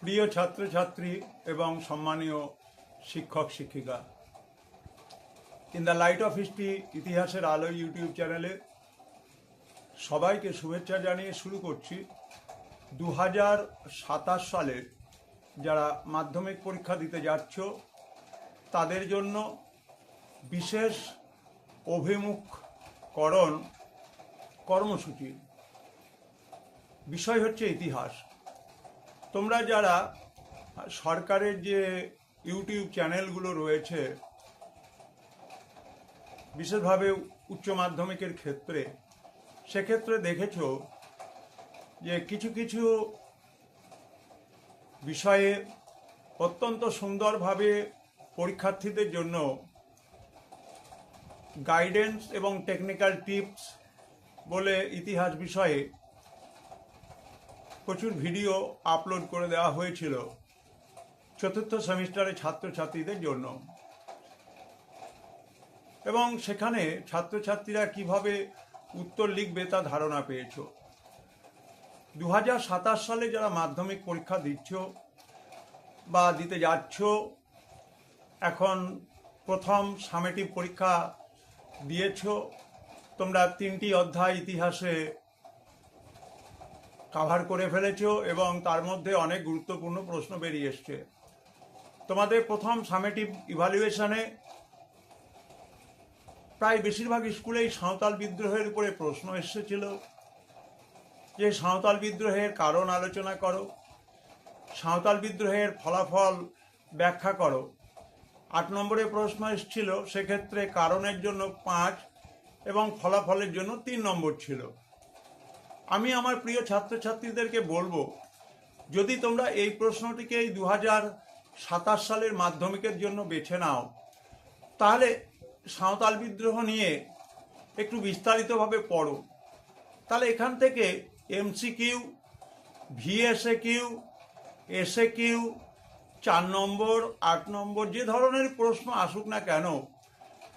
প্রিয় ছাত্রছাত্রী এবং সম্মানীয় শিক্ষক শিক্ষিকা, in the light off history ইতিহাসের আলো ইউটিউব চ্যানেলে সবাইকে শুভেচ্ছা জানিয়ে শুরু করছি 2027 সালের যারা মাধ্যমিক পরীক্ষা দিতে যাচ্ছ তাদের জন্য বিশেষ অভিমুখকরণ কর্মসূচির বিষয় হচ্ছে ইতিহাস। তোমরা যারা সরকারের যে ইউটিউব চ্যানেলগুলো রয়েছে, বিশেষভাবে উচ্চ মাধ্যমিকের ক্ষেত্রে, সেক্ষেত্রে দেখেছো যে কিছু কিছু বিষয়ে অত্যন্ত সুন্দরভাবে পরীক্ষার্থীদের জন্য গাইডেন্স এবং টেকনিক্যাল টিপস বলে ইতিহাস বিষয়ে প্রচুর ভিডিও আপলোড করে দেওয়া হয়েছিল চতুর্থ সেমিস্টারের ছাত্রছাত্রীদের জন্য, এবং সেখানে ছাত্রছাত্রীরা কিভাবে উত্তর লিখবে তা ধারণা পেয়েছ। 2027 সালে যারা মাধ্যমিক পরীক্ষা দিচ্ছ বা দিতে যাচ্ছ, এখন প্রথম সামেটিভ পরীক্ষা দিয়েছ, তোমরা 3টি অধ্যায় ইতিহাসে কভার করে ফেলেছ এবং তার মধ্যে অনেক গুরুত্বপূর্ণ প্রশ্ন বেরিয়ে এসছে। তোমাদের প্রথম সামেটিভ ইভ্যালুয়েশনে প্রায় বেশিরভাগ স্কুলেই সাঁওতাল বিদ্রোহের উপরে প্রশ্ন এসেছিল যে সাঁওতাল বিদ্রোহের কারণ আলোচনা করো, সাঁওতাল বিদ্রোহের ফলাফল ব্যাখ্যা করো। 8 নম্বরে প্রশ্ন এসেছিল, সেক্ষেত্রে কারণের জন্য 5 এবং ফলাফলের জন্য 3 নম্বর ছিল। আমি আমার প্রিয় ছাত্রছাত্রীদেরকে বলবো, যদি তোমরা এই প্রশ্নটিকে এই 2027 সালের মাধ্যমিকের জন্য বেছে নাও, তাহলে সাঁওতাল বিদ্রোহ নিয়ে একটু বিস্তারিতভাবে পড়ো। তাহলে এখান থেকে এমসিকিউ, ভিএসএকিউ, এসএকিউ, 4 নম্বর, 8 নম্বর যে ধরনের প্রশ্ন আসুক না কেন,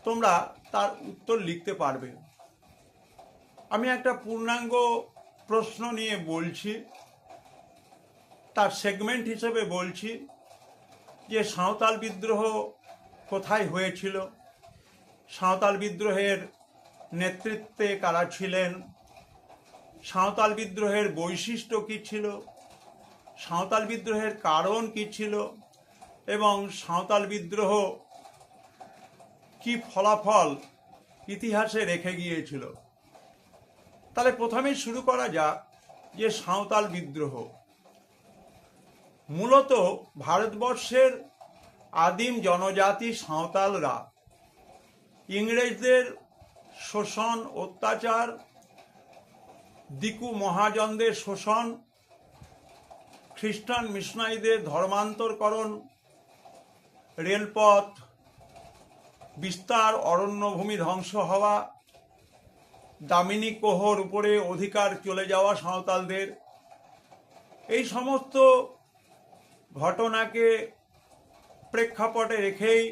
তোমরা তার উত্তর লিখতে পারবে। আমি একটা পূর্ণাঙ্গ প্রশ্ন নিয়ে বলছি, তার সেগমেন্ট হিসেবে বলছি যে সাঁওতাল বিদ্রোহ কোথায় হয়েছিল, সাঁওতাল বিদ্রোহের নেতৃত্বে কারা ছিলেন, সাঁওতাল বিদ্রোহের বৈশিষ্ট্য কী ছিল, সাঁওতাল বিদ্রোহের কারণ কী ছিল এবং সাঁওতাল বিদ্রোহ কি ফলাফল ইতিহাসে রেখে গিয়েছিল। তাহলে প্রথমেই শুরু করা যাক যে সাঁওতাল বিদ্রোহ মূলত ভারতবর্ষের আদিম জনজাতি সাঁওতালরা ইংরেজদের শোষণ, অত্যাচার, দিকু মহাজনদের শোষণ, খ্রিস্টান মিশনারিদের ধর্মান্তরকরণ, রেলপথ বিস্তার, অরণ্যভূমি ধ্বংস হওয়া, দামিনী কোহর উপরে অধিকার চলে যাওয়া সাঁওতালদের, এই সমস্ত ঘটনাকে প্রেক্ষাপটে রেখেই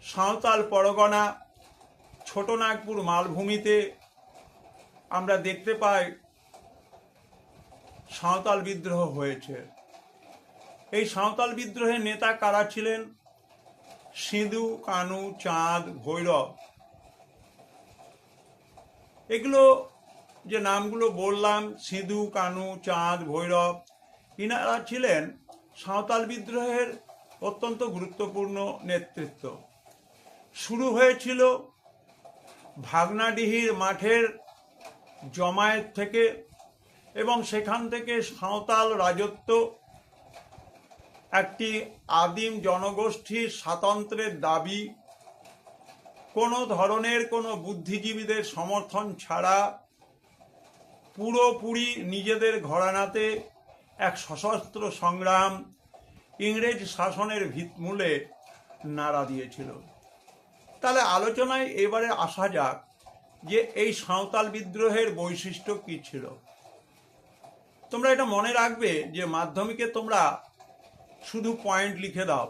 সাঁওতাল পরগনা ছোটনাগপুর মালভূমিতে আমরা দেখতে পাই সাঁওতাল বিদ্রোহ হয়েছে। এই সাঁওতাল বিদ্রোহের নেতা কারা ছিলেন? সিধু, কানু, চাঁদ, ভৈরব। এগুলো যে নামগুলো বললাম, সিধু, কানু, চাঁদ, ভৈরব, ইনারা ছিলেন সাঁওতাল বিদ্রোহের অত্যন্ত গুরুত্বপূর্ণ নেতৃত্ব। শুরু হয়েছিল ভাগনাডিহির মাঠের জমায়েত থেকে এবং সেখান থেকে সাঁওতাল রাজত্ব একটি আদিম জনগোষ্ঠীর স্বাতন্ত্র্যের দাবি, কোনো ধরনের কোনো বুদ্ধিজীবীদের সমর্থন ছাড়া পুরোপুরি নিজেদের ঘরানাতে এক সশস্ত্র সংগ্রাম ইংরেজ শাসনের ভিতমূলে নাড়া দিয়েছিল। তাহলে আলোচনায় এবারে আসা যাক যে এই সাঁওতাল বিদ্রোহের বৈশিষ্ট্য কী ছিল। তোমরা এটা মনে রাখবে যে মাধ্যমিকে তোমরা শুধু পয়েন্ট লিখে দাও,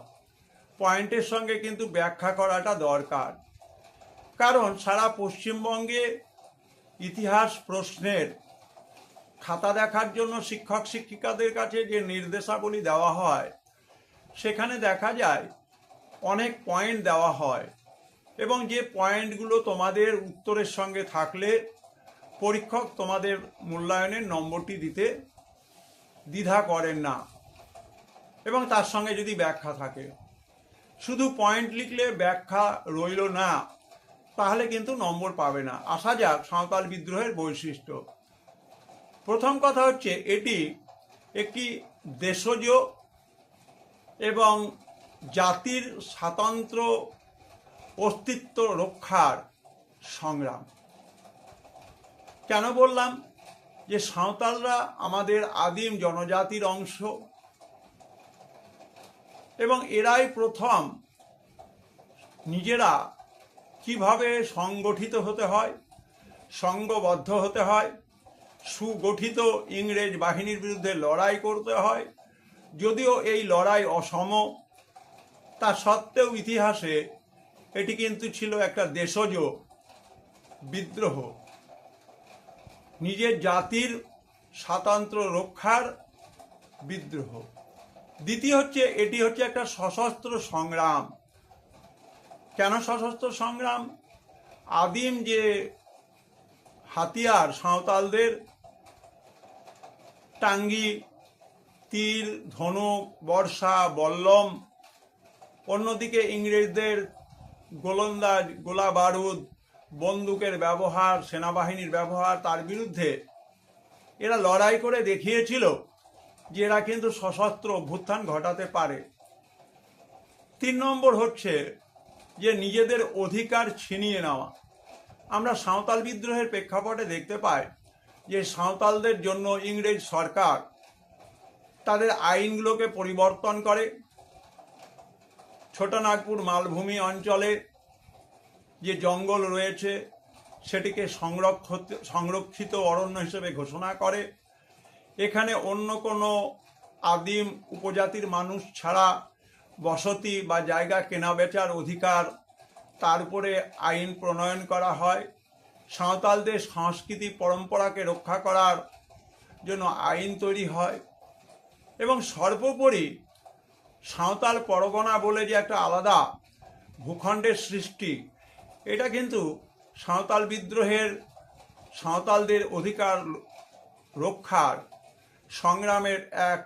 পয়েন্টের সঙ্গে কিন্তু ব্যাখ্যা করাটা দরকার। কারণ সারা পশ্চিমবঙ্গে ইতিহাস প্রশ্নের খাতা দেখার জন্য শিক্ষক শিক্ষিকাদের কাছে যে নির্দেশাবলী দেওয়া হয়, সেখানে দেখা যায় অনেক পয়েন্ট দেওয়া হয়, এবং যে পয়েন্টগুলো তোমাদের উত্তরের সঙ্গে থাকলে পরীক্ষক তোমাদের মূল্যায়নের নম্বরটি দিতে দ্বিধা করেন না, এবং তার সঙ্গে যদি ব্যাখ্যা থাকে। শুধু পয়েন্ট লিখলে ব্যাখ্যা রইল না, তাহলে কিন্তু নম্বর পাবে না। আসা যাক সাঁওতাল বিদ্রোহের বৈশিষ্ট্য। প্রথম কথা হচ্ছে, এটি একটি দেশজ এবং জাতির স্বাতন্ত্র অস্তিত্ব রক্ষার সংগ্রাম। কেন বললাম যে সাঁওতালরা আমাদের আদিম জনজাতির অংশ, এবং এরাই প্রথম নিজেরা কিভাবে সংগঠিত হতে হয়, সংঘবদ্ধ হতে হয়, সুগঠিত ইংরেজ বাহিনীর বিরুদ্ধে লড়াই করতে হয়। যদিও এই লড়াই অসম, তা সত্ত্বেও ইতিহাসে এটি কিন্তু ছিল একটা দেশজ বিদ্রোহ, নিজের জাতির স্বাতন্ত্র রক্ষার বিদ্রোহ। দ্বিতীয় হচ্ছে, এটি হচ্ছে একটা সশস্ত্র সংগ্রাম। কেন সশস্ত্র সংগ্রাম? আদিম যে হাতিয়ার সাঁওতালদের, টাঙ্গি, তীর, ধনুক, বর্ষা, বল্লম, অন্যদিকে ইংরেজদের গোলন্দাজ, গোলা বারুদ, বন্দুকের ব্যবহার, সেনাবাহিনীর ব্যবহার, তার বিরুদ্ধে এরা লড়াই করে দেখিয়েছিল যে এরা কিন্তু সশস্ত্র অভ্যুত্থান ঘটাতে পারে। 3 নম্বর হচ্ছে যে নিজেদের অধিকার ছিনিয়ে নেওয়া। আমরা সাঁওতাল বিদ্রোহের প্রেক্ষাপটে দেখতে পাই যে সাঁওতালদের জন্য ইংরেজ সরকার তাদের আইনগুলোকে পরিবর্তন করে। ছোটনাগপুর মালভূমি অঞ্চলে যে জঙ্গল রয়েছে সেটিকে সংরক্ষিত অরণ্য হিসেবে ঘোষণা করে। এখানে অন্য কোনো আদিম উপজাতির মানুষ ছাড়া বসতি বা জায়গা কেনা বেচার অধিকার, তার উপরে আইন প্রণয়ন করা হয়। সাঁওতালদের সংস্কৃতি পরম্পরাকে রক্ষা করার জন্য আইন তৈরি হয়, এবং সর্বোপরি সাঁওতাল পরগনা বলে যে একটা আলাদা ভূখণ্ডের সৃষ্টি, এটা কিন্তু সাঁওতাল বিদ্রোহের, সাঁওতালদের অধিকার রক্ষার সংগ্রামের এক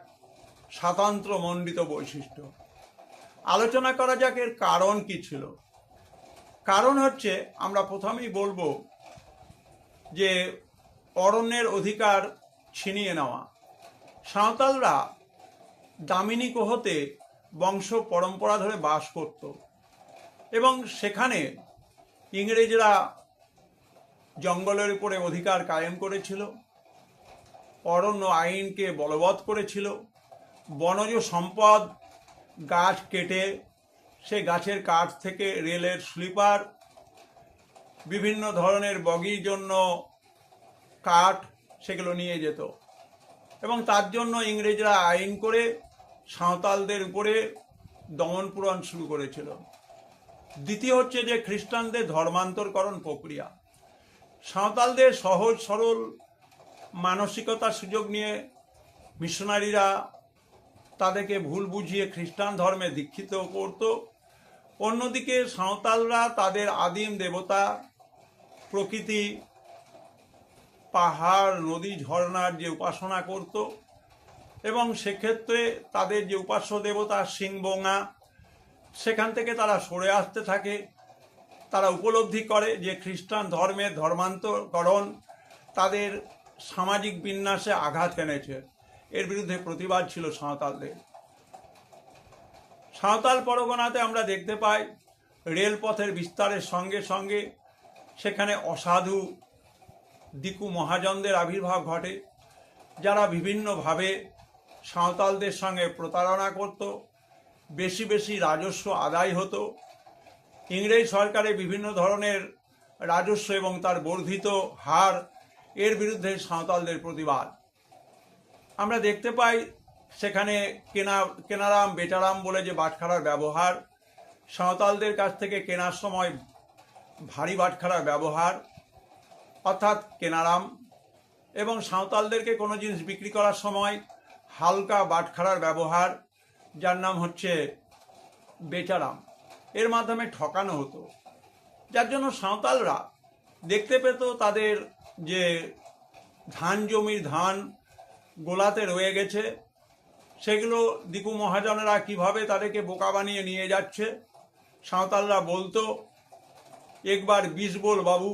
স্বাতন্ত্র্যমণ্ডিত বৈশিষ্ট্য। আলোচনা করা যাক এর কারণ কি ছিল। কারণ হচ্ছে, আমরা প্রথমেই বলবো যে অরণ্যের অধিকার ছিনিয়ে নেওয়া। সাঁওতালরা দামিনী কোহতে বংশ পরম্পরা ধরে বাস করত, এবং সেখানে ইংরেজরা জঙ্গলের উপরে অধিকার কায়েম করেছিল, অরণ্য আইনকে বলবৎ করেছিল। বনজ সম্পদ, গাছ কেটে সে গাছের কাঠ থেকে রেলের স্লিপার, বিভিন্ন ধরনের বগির জন্য কাঠ, সেগুলো নিয়ে যেত, এবং তার জন্য ইংরেজরা আইন করে সাঁওতালদের উপরে দমনপীড়ন শুরু করেছিল। দ্বিতীয় হচ্ছে যে খ্রিস্টানদের ধর্মান্তরকরণ প্রক্রিয়া। সাঁওতালদের সহজ সরল মানসিকতার সুযোগ নিয়ে মিশনারিরা তাদেরকে ভুল বুঝিয়ে খ্রিস্টান ধর্মে দীক্ষিত করত। অন্যদিকে সাঁওতালরা তাদের আদিম দেবতা, প্রকৃতি, পাহাড়, নদী, ঝর্ণার যে উপাসনা করত, এবং সেক্ষেত্রে তাদের যে উপাস্য দেবতা সিংবোঙা, সেখান থেকে তারা সরে আসতে থাকে। তারা উপলব্ধি করে যে খ্রিস্টান ধর্মের ধর্মান্তরকরণ তাদের সামাজিক বিন্যাসে আঘাত এনেছে। এর বিরুদ্ধে প্রতিবাদ ছিল সাঁওতালদের। সাঁওতাল পরগনাতে আমরা দেখতে পাই রেলপথের বিস্তারের সঙ্গে সঙ্গে সেখানে অসাধু দিকু মহাজনদের আবির্ভাব ঘটে, যারা বিভিন্নভাবে সাঁওতালদের সঙ্গে প্রতারণা করত। বেশি বেশি রাজস্ব আদায় হতো। ইংরেজ সরকারের বিভিন্ন ধরনের রাজস্ব এবং তার বর্ধিত হার, এর বিরুদ্ধে সাঁওতালদের প্রতিবাদ। আমরা দেখতে পাই সেখানে কেনারাম বেচারাম বলে যে বাটখারার ব্যবহার, সাঁওতালদের কাছ থেকে কেনার সময় ভারী বাটখারার ব্যবহার, অর্থাৎ কেনারাম, এবং সাঁওতালদেরকে কোনো জিনিস বিক্রি করার সময় হালকা বাটখারার ব্যবহার, যার নাম হচ্ছে বেচারাম, এর মাধ্যমে ঠকানো হতো। যার জন্য সাঁওতালরা দেখতে পেত তাদের যে ধান জমির ধান গোলাতে রয়ে গেছে, সেগুলো দিকু মহাজনেরা কিভাবে তাদেরকে বোকা বানিয়ে নিয়ে যাচ্ছে। সাঁওতালরা বলতো, একবার 20 বল বাবু,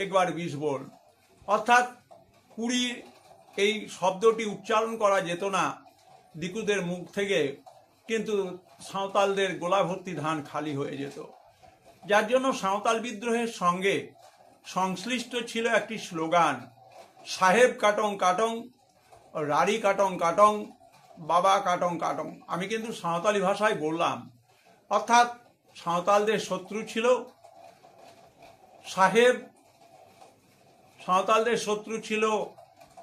একবার 20 বল। অর্থাৎ 20 এই শব্দটি উচ্চারণ করা যেত না দিকুদের মুখ থেকে, কিন্তু সাঁওতালদের গোলা ভর্তি ধান খালি হয়ে যেত। যার জন্য সাঁওতাল বিদ্রোহের সঙ্গে সংশ্লিষ্ট ছিল একটি স্লোগান, সাহেব কাটং কাটং, রাড়ি কাটং কাটং, বাবা কাটং কাটং। আমি কিন্তু সাঁওতালি ভাষায় বললাম। অর্থাৎ সাঁওতালদের শত্রু ছিল সাহেব, সাঁওতালদের শত্রু ছিল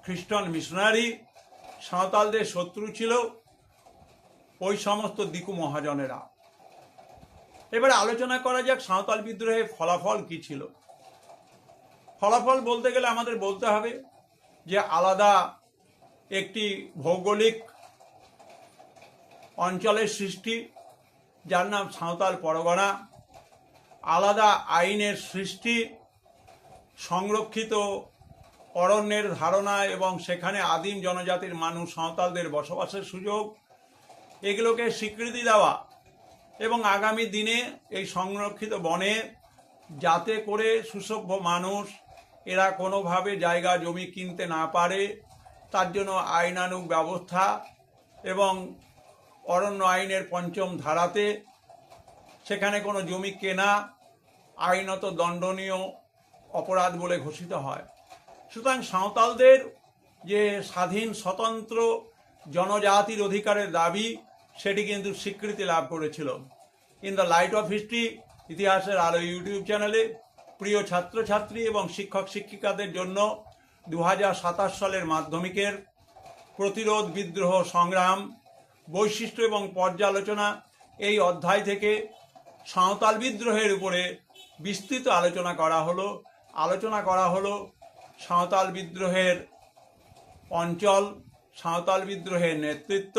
খ্রিস্টান মিশনারি, সাঁওতালদের শত্রু ছিল ওই সমস্ত দিকু মহাজনেরা। এবারে আলোচনা করা যাক সাঁওতাল বিদ্রোহের ফলাফল কি ছিল। ফলাফল বলতে গেলে আমাদের বলতে হবে যে আলাদা একটি ভৌগোলিক অঞ্চলের সৃষ্টি, যার নাম সাঁওতাল পরগনা, আলাদা আইনের সৃষ্টি, সংরক্ষিত অরণ্যের ধারণা এবং সেখানে আদিম জনজাতির মানুষ সাঁওতালদের বসবাসের সুযোগ, এগুলোকে স্বীকৃতি দেওয়া এবং আগামী দিনে এই সংরক্ষিত বনে যাতে করে সুসভ্য মানুষ এরা কোনোভাবে জায়গা জমি কিনতে না পারে, তার জন্য আইনানুগ ব্যবস্থা এবং অরণ্য আইনের ৫ম ধারাতে সেখানে কোনো জমি কেনা আইনত দণ্ডনীয় অপরাধ বলে ঘোষিত হয়। সুতরাং সাঁওতালদের যে স্বাধীন স্বতন্ত্র জনজাতির অধিকারের দাবি, সেটি কিন্তু স্বীকৃতি লাভ করেছিল। In the light off history, ইতিহাসের আলো ইউটিউব চ্যানেলে প্রিয় ছাত্রছাত্রী এবং শিক্ষক শিক্ষিকাদের জন্য 2027 সালের মাধ্যমিকের প্রতিরোধ, বিদ্রোহ, সংগ্রাম, বৈশিষ্ট্য এবং পর্যালোচনা এই অধ্যায় থেকে সাঁওতাল বিদ্রোহের উপরে বিস্তৃত আলোচনা করা হলো সাঁওতাল বিদ্রোহের অঞ্চল, সাঁওতাল বিদ্রোহের নেতৃত্ব,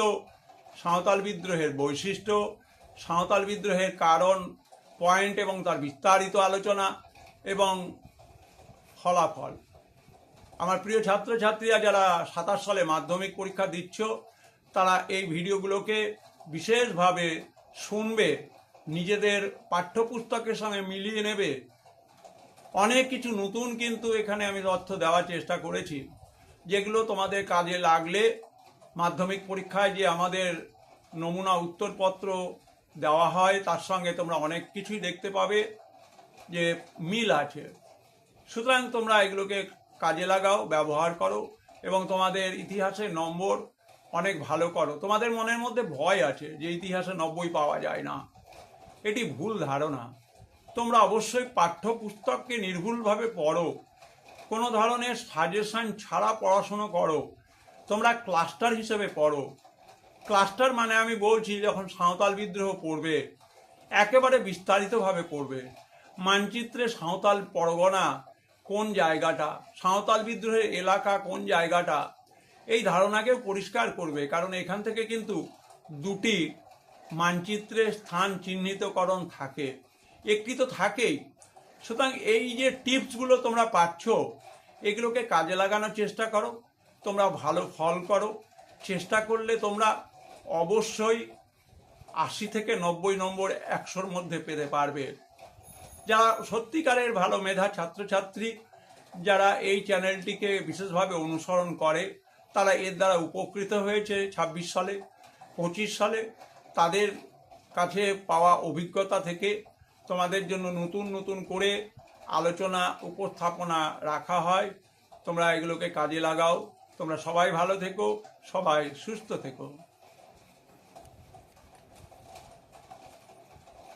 সাঁওতাল বিদ্রোহের বৈশিষ্ট্য, সাঁওতাল বিদ্রোহের কারণ, পয়েন্ট এবং তার বিস্তারিত আলোচনা এবং ফলাফল। আমার প্রিয় ছাত্রছাত্রীরা যারা 27 সালে মাধ্যমিক পরীক্ষা দিচ্ছ, তারা এই ভিডিওগুলোকে বিশেষভাবে শুনবে, নিজেদের পাঠ্যপুস্তকের সঙ্গে মিলিয়ে নেবে। অনেক কিছু নতুন কিন্তু এখানে আমি তথ্য দেওয়ার চেষ্টা করেছি, যেগুলো তোমাদের কাজে লাগলে মাধ্যমিক পরীক্ষায় যে আমাদের নমুনা উত্তরপত্র দেওয়া হয় তার সঙ্গে তোমরা অনেক কিছুই দেখতে পাবে যে মিল আছে। সুতরাং তোমরা এগুলোকে কাজে লাগাও, ব্যবহার করো এবং তোমাদের ইতিহাসের নম্বর অনেক ভালো করো। তোমাদের মনের মধ্যে ভয় আছে যে ইতিহাসে 90 পাওয়া যায় না, এটি ভুল ধারণা। তোমরা অবশ্যই পাঠ্যপুস্তককে নির্ভুলভাবে পড়ো, কোনো ধরনের সাজেশন ছাড়া পড়াশুনো করো। তোমরা ক্লাস্টার হিসেবে পড়ো। ক্লাস্টার মানে আমি বলছি, যখন সাঁওতাল বিদ্রোহ পড়বে একেবারে বিস্তারিতভাবে পড়বে। মানচিত্রে সাঁওতাল পরগনা কোন জায়গাটা, সাঁওতাল বিদ্রোহের এলাকা কোন জায়গাটা, এই ধারণাকেও পরিষ্কার করবে। কারণ এখান থেকে কিন্তু দুটি মানচিত্রে স্থান চিহ্নিতকরণ থাকে, একটি তো থাকেই। সুতরাং এই যে টিপসগুলো তোমরা পাচ্ছ, এগুলোকে কাজে লাগানোর চেষ্টা করো। তোমরা ভালো ফল করো। চেষ্টা করলে তোমরা অবশ্যই 80 থেকে 90 নম্বর 100-র মধ্যে পেতে পারবে। যারা সত্যিকারের ভালো মেধা ছাত্রছাত্রী, যারা এই চ্যানেলটিকে বিশেষভাবে অনুসরণ করে, তারা এর দ্বারা উপকৃত হয়েছে 26 সালে, 25 সালে। তাদের কাছে পাওয়া অভিজ্ঞতা থেকে তোমাদের জন্য নতুন নতুন করে আলোচনা উপস্থাপনা রাখা হয়। তোমরা এগুলোকে কাজে লাগাও। তোমরা সবাই ভালো থেকো, সবাই সুস্থ থেকো।